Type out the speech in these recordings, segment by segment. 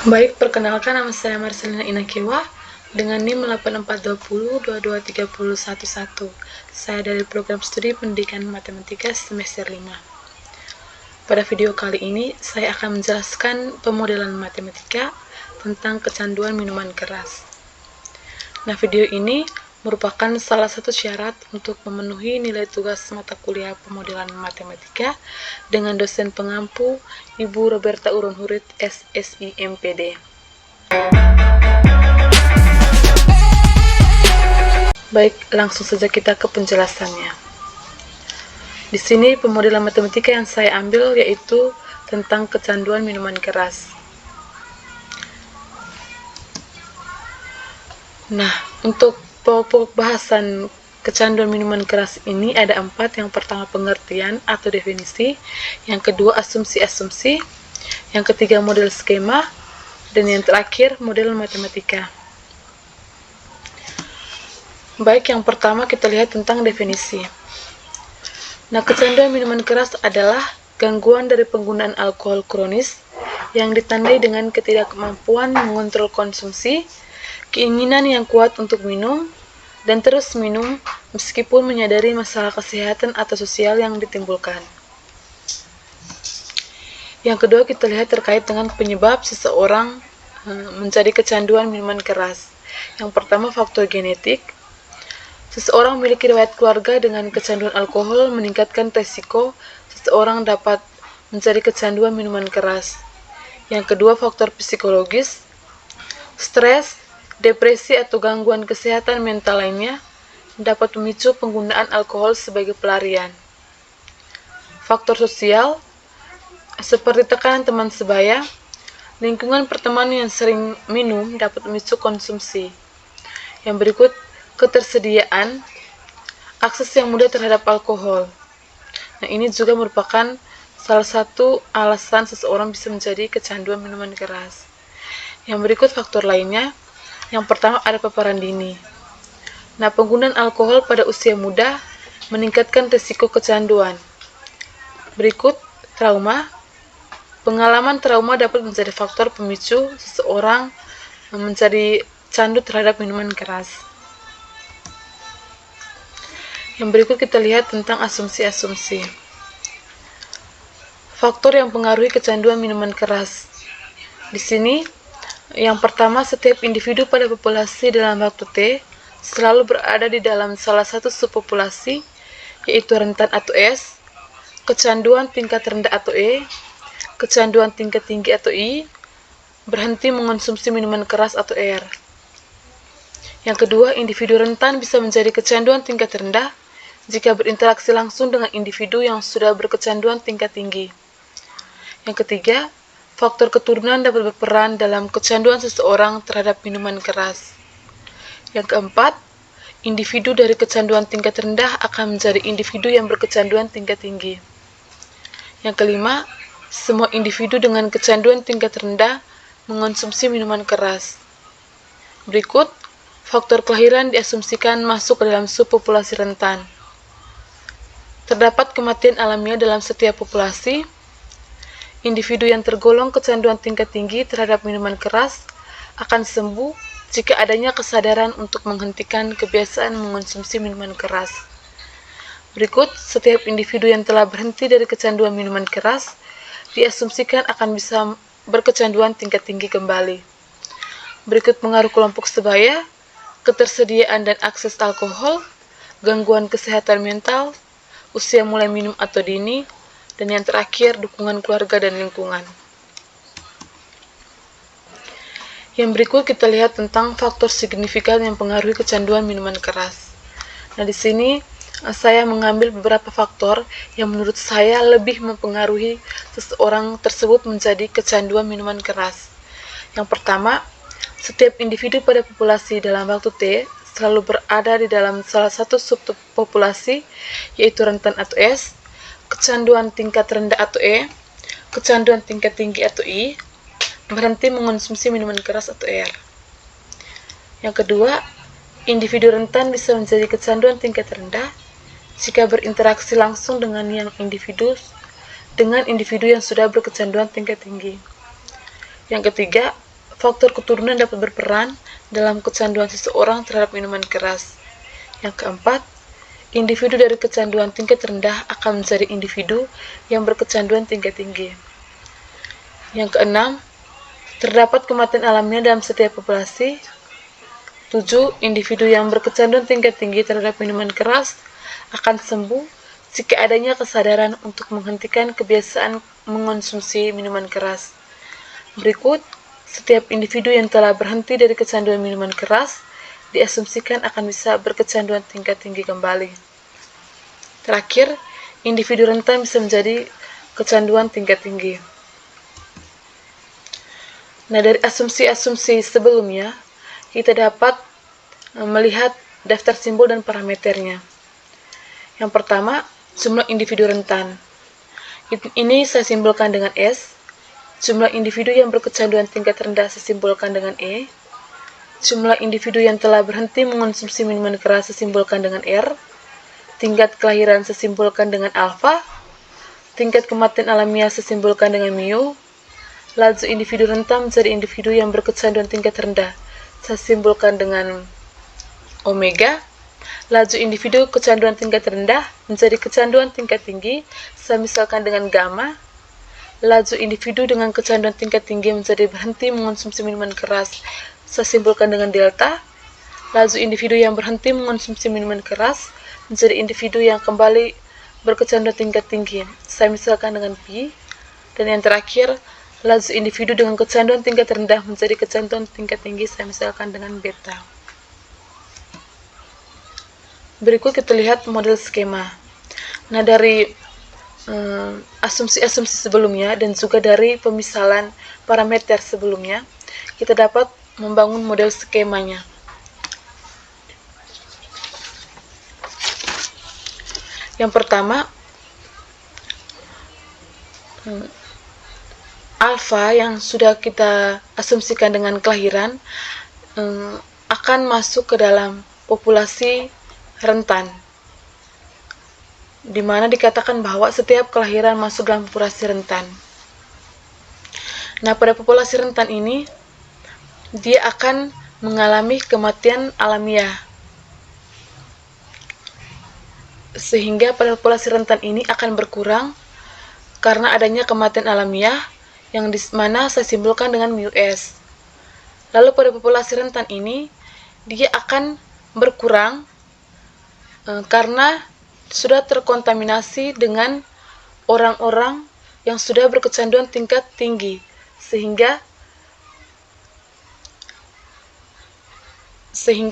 Baik, perkenalkan nama saya Marcelina Inakewa dengan NIM 8420223111. Saya dari program studi pendidikan matematika semester 5. Pada video kali ini, saya akan menjelaskan pemodelan matematika tentang kecanduan minuman keras. Nah, video ini merupakan salah satu syarat untuk memenuhi nilai tugas mata kuliah pemodelan matematika dengan dosen pengampu Ibu Roberta Urunhurit, SSI MPD. Baik, langsung saja kita ke penjelasannya. Di sini pemodelan matematika yang saya ambil yaitu tentang kecanduan minuman keras. Nah, untuk pokok bahasan kecanduan minuman keras ini ada 4. Yang pertama pengertian atau definisi, yang kedua asumsi-asumsi, yang ketiga model skema, dan yang terakhir model matematika. Baik, yang pertama kita lihat tentang definisi. Nah, kecanduan minuman keras adalah gangguan dari penggunaan alkohol kronis yang ditandai dengan ketidakmampuan mengontrol konsumsi, keinginan yang kuat untuk minum, dan terus minum meskipun menyadari masalah kesehatan atau sosial yang ditimbulkan. Yang kedua kita lihat terkait dengan penyebab seseorang menjadi kecanduan minuman keras. Yang pertama faktor genetik. Seseorang memiliki riwayat keluarga dengan kecanduan alkohol meningkatkan resiko seseorang dapat menjadi kecanduan minuman keras. Yang kedua faktor psikologis. Stres, depresi atau gangguan kesehatan mental lainnya dapat memicu penggunaan alkohol sebagai pelarian. Faktor sosial, seperti tekanan teman sebaya, lingkungan pertemanan yang sering minum dapat memicu konsumsi. Yang berikut, ketersediaan, akses yang mudah terhadap alkohol. Nah, ini juga merupakan salah satu alasan seseorang bisa menjadi kecanduan minuman keras. Yang berikut faktor lainnya. Yang pertama ada paparan dini. Nah, penggunaan alkohol pada usia muda meningkatkan risiko kecanduan. Berikut trauma. Pengalaman trauma dapat menjadi faktor pemicu seseorang menjadi candu terhadap minuman keras. Yang berikut kita lihat tentang asumsi-asumsi. Faktor yang mempengaruhi kecanduan minuman keras. Di sini yang pertama, setiap individu pada populasi dalam waktu T selalu berada di dalam salah satu subpopulasi, yaitu rentan atau S, kecanduan tingkat rendah atau E, kecanduan tingkat tinggi atau I, berhenti mengonsumsi minuman keras atau R. Yang kedua, individu rentan bisa menjadi kecanduan tingkat rendah jika berinteraksi langsung dengan individu yang sudah berkecanduan tingkat tinggi. Yang ketiga, faktor keturunan dapat berperan dalam kecanduan seseorang terhadap minuman keras. Yang keempat, individu dari kecanduan tingkat rendah akan menjadi individu yang berkecanduan tingkat tinggi. Yang kelima, semua individu dengan kecanduan tingkat rendah mengonsumsi minuman keras. Berikut, faktor kelahiran diasumsikan masuk ke dalam subpopulasi rentan. Terdapat kematian alamiah dalam setiap populasi. Individu yang tergolong kecanduan tingkat tinggi terhadap minuman keras akan sembuh jika adanya kesadaran untuk menghentikan kebiasaan mengonsumsi minuman keras. Berikut, setiap individu yang telah berhenti dari kecanduan minuman keras diasumsikan akan bisa berkecanduan tingkat tinggi kembali. Berikut pengaruh kelompok sebaya, ketersediaan dan akses alkohol, gangguan kesehatan mental, usia mulai minum atau dini, dan yang terakhir, dukungan keluarga dan lingkungan. Yang berikut kita lihat tentang faktor signifikan yang mempengaruhi kecanduan minuman keras. Nah, di sini saya mengambil beberapa faktor yang menurut saya lebih mempengaruhi seseorang tersebut menjadi kecanduan minuman keras. Yang pertama, setiap individu pada populasi dalam waktu T selalu berada di dalam salah satu subpopulasi, yaitu rentan atau S, kecanduan tingkat rendah atau E, kecanduan tingkat tinggi atau I, berhenti mengonsumsi minuman keras atau R. Yang kedua, individu rentan bisa menjadi kecanduan tingkat rendah jika berinteraksi langsung dengan individu yang sudah berkecanduan tingkat tinggi. Yang ketiga, faktor keturunan dapat berperan dalam kecanduan seseorang terhadap minuman keras. Yang keempat, individu dari kecanduan tingkat rendah akan menjadi individu yang berkecanduan tingkat tinggi. Yang keenam, terdapat kematian alamiah dalam setiap populasi. 7. Individu yang berkecanduan tingkat tinggi terhadap minuman keras akan sembuh jika adanya kesadaran untuk menghentikan kebiasaan mengonsumsi minuman keras. Berikut, setiap individu yang telah berhenti dari kecanduan minuman keras diasumsikan akan bisa berkecanduan tingkat tinggi kembali. Terakhir, individu rentan bisa menjadi kecanduan tingkat tinggi. Nah, dari asumsi-asumsi sebelumnya, kita dapat melihat daftar simbol dan parameternya. Yang pertama, jumlah individu rentan. Ini saya simbolkan dengan S. Jumlah individu yang berkecanduan tingkat rendah saya simbolkan dengan E. Jumlah individu yang telah berhenti mengonsumsi minuman keras saya simbolkan dengan R. Tingkat kelahiran saya simbolkan dengan alfa. Tingkat kematian alamiah saya simbolkan dengan mu. Laju individu rentan menjadi individu yang berkecanduan tingkat rendah saya simbolkan dengan omega. Laju individu kecanduan tingkat rendah menjadi kecanduan tingkat tinggi saya misalkan dengan gamma. Laju individu dengan kecanduan tingkat tinggi menjadi berhenti mengonsumsi minuman keras saya simbolkan dengan delta. Laju individu yang berhenti mengonsumsi minuman keras menjadi individu yang kembali berkecanduan tingkat tinggi saya misalkan dengan pi. Dan yang terakhir, laju individu dengan kecanduan tingkat rendah menjadi kecanduan tingkat tinggi saya misalkan dengan beta. Berikut kita lihat model skema. Nah, dari asumsi-asumsi sebelumnya dan juga dari pemisalan parameter sebelumnya, kita dapat membangun model skemanya. Yang pertama, alfa yang sudah kita asumsikan dengan kelahiran akan masuk ke dalam populasi rentan, di mana dikatakan bahwa setiap kelahiran masuk dalam populasi rentan. Nah, pada populasi rentan ini, dia akan mengalami kematian alamiah. Sehingga pada populasi rentan ini akan berkurang karena adanya kematian alamiah yang di mana saya simbolkan dengan µs. Lalu pada populasi rentan ini, dia akan berkurang karena sudah terkontaminasi dengan orang-orang yang sudah berkecanduan tingkat tinggi, sehingga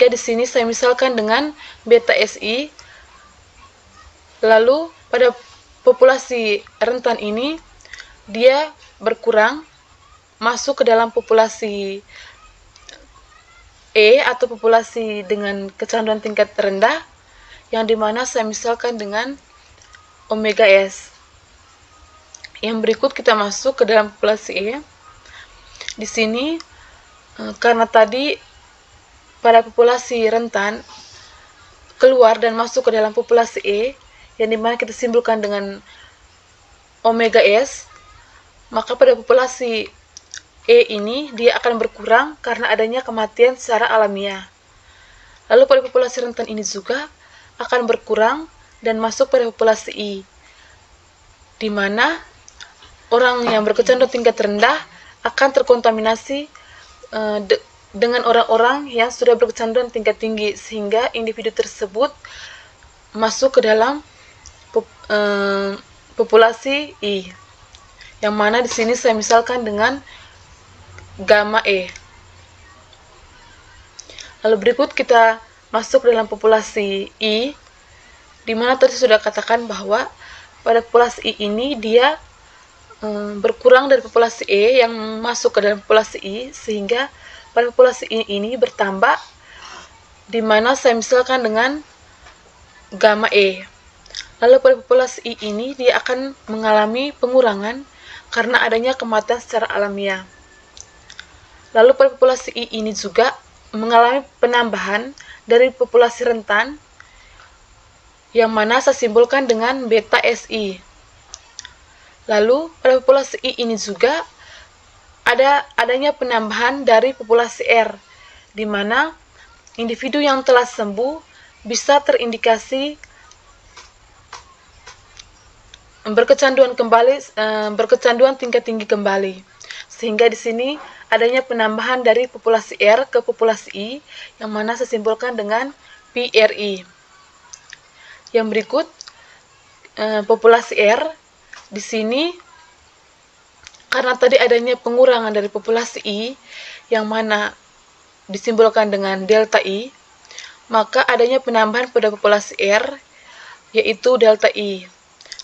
di sini saya misalkan dengan beta Si. Lalu pada populasi rentan ini dia berkurang masuk ke dalam populasi E atau populasi dengan kecanduan tingkat rendah, yang dimana saya misalkan dengan omega S. Yang berikut kita masuk ke dalam populasi E. Di sini karena tadi pada populasi rentan keluar dan masuk ke dalam populasi E, yang dimana kita simbolkan dengan omega S, maka pada populasi E ini dia akan berkurang karena adanya kematian secara alamiah. Lalu pada populasi rentan ini juga akan berkurang dan masuk pada populasi I, di mana orang yang berkecanduan tingkat rendah akan terkontaminasi dengan orang-orang yang sudah berkecanduan tingkat tinggi, sehingga individu tersebut masuk ke dalam populasi I, yang mana di sini saya misalkan dengan gamma E. Lalu berikut kita masuk dalam populasi I, di mana tadi sudah katakan bahwa pada populasi I ini dia berkurang dari populasi E yang masuk ke dalam populasi I, sehingga pada populasi I ini bertambah, di mana saya misalkan dengan gamma E. Lalu pada populasi I ini dia akan mengalami pengurangan karena adanya kematian secara alamiah. Lalu pada populasi I ini juga mengalami penambahan dari populasi rentan, yang mana saya simbolkan dengan beta Si. Lalu pada populasi I ini juga adanya penambahan dari populasi R, di mana individu yang telah sembuh bisa terindikasi berkecanduan tingkat tinggi kembali. Sehingga di sini adanya penambahan dari populasi R ke populasi I, yang mana saya simpulkan dengan PRI. Yang berikut, populasi R di sini karena tadi adanya pengurangan dari populasi I, yang mana disimbolkan dengan delta I, maka adanya penambahan pada populasi R, yaitu delta I.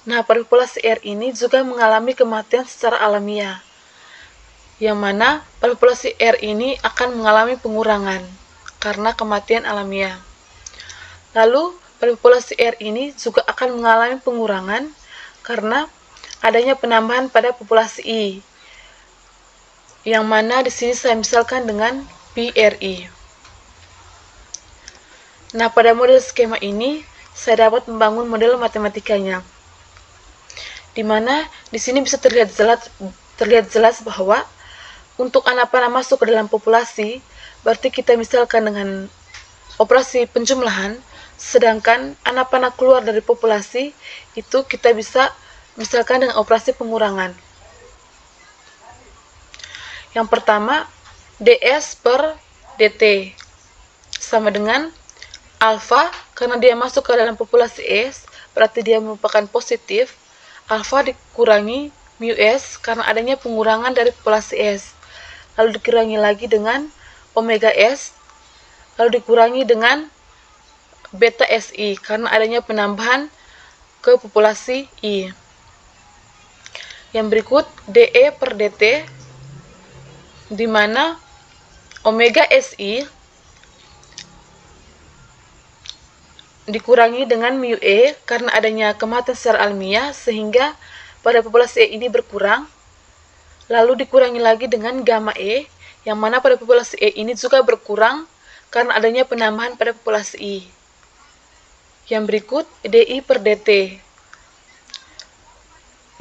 Nah, pada populasi R ini juga mengalami kematian secara alamiah, yang mana pada populasi R ini akan mengalami pengurangan karena kematian alamiah. Lalu, pada populasi R ini juga akan mengalami pengurangan karena adanya penambahan pada populasi I, yang mana di sini saya misalkan dengan PRI. Nah, pada model skema ini saya dapat membangun model matematikanya, di mana di sini bisa terlihat jelas bahwa untuk anak panah masuk ke dalam populasi, berarti kita misalkan dengan operasi penjumlahan, sedangkan anak panah keluar dari populasi, itu kita bisa misalkan dengan operasi pengurangan. Yang pertama, ds per dt sama dengan alfa, karena dia masuk ke dalam populasi S, berarti dia merupakan positif. Alfa dikurangi mu S karena adanya pengurangan dari populasi S, lalu dikurangi lagi dengan omega S, lalu dikurangi dengan beta SI karena adanya penambahan ke populasi I. Yang berikut, DE per DT, di mana omega SI dikurangi dengan mu E karena adanya kematian secara alamiah, sehingga pada populasi E ini berkurang, lalu dikurangi lagi dengan gamma E, yang mana pada populasi E ini juga berkurang karena adanya penambahan pada populasi I. Yang berikut, DI per DT,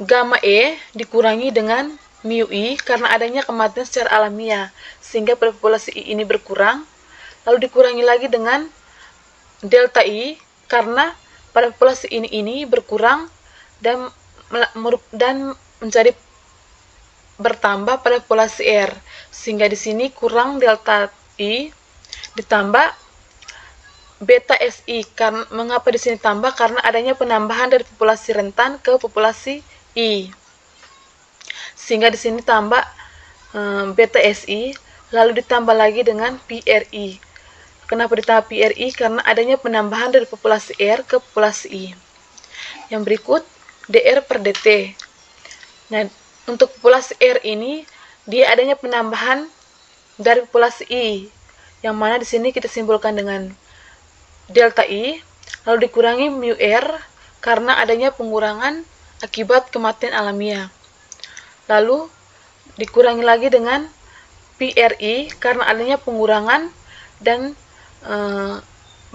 gamma E dikurangi dengan mu I karena adanya kematian secara alamiah, sehingga pada populasi I ini berkurang, lalu dikurangi lagi dengan delta I karena pada populasi ini berkurang dan menjadi bertambah pada populasi R, sehingga di sini kurang delta I ditambah beta SI. Mengapa di sini tambah? Karena adanya penambahan dari populasi rentan ke populasi I, sehingga di sini tambah beta SI, lalu ditambah lagi dengan PRI. Kenapa ditambah PRI? Karena adanya penambahan dari populasi R ke populasi I. Yang berikut, DR per DT. Nah, untuk populasi R ini, dia adanya penambahan dari populasi I, yang mana di sini kita simpulkan dengan delta I, lalu dikurangi mu R karena adanya pengurangan akibat kematian alamiah. Lalu dikurangi lagi dengan PRI karena adanya pengurangan dan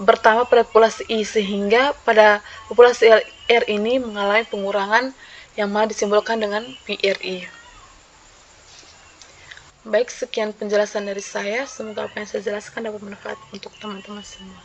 bertambah pada populasi I, sehingga pada populasi R ini mengalami pengurangan yang mana disimbolkan dengan PRI. Baik, sekian penjelasan dari saya. Semoga apa yang saya jelaskan dapat bermanfaat untuk teman-teman semua.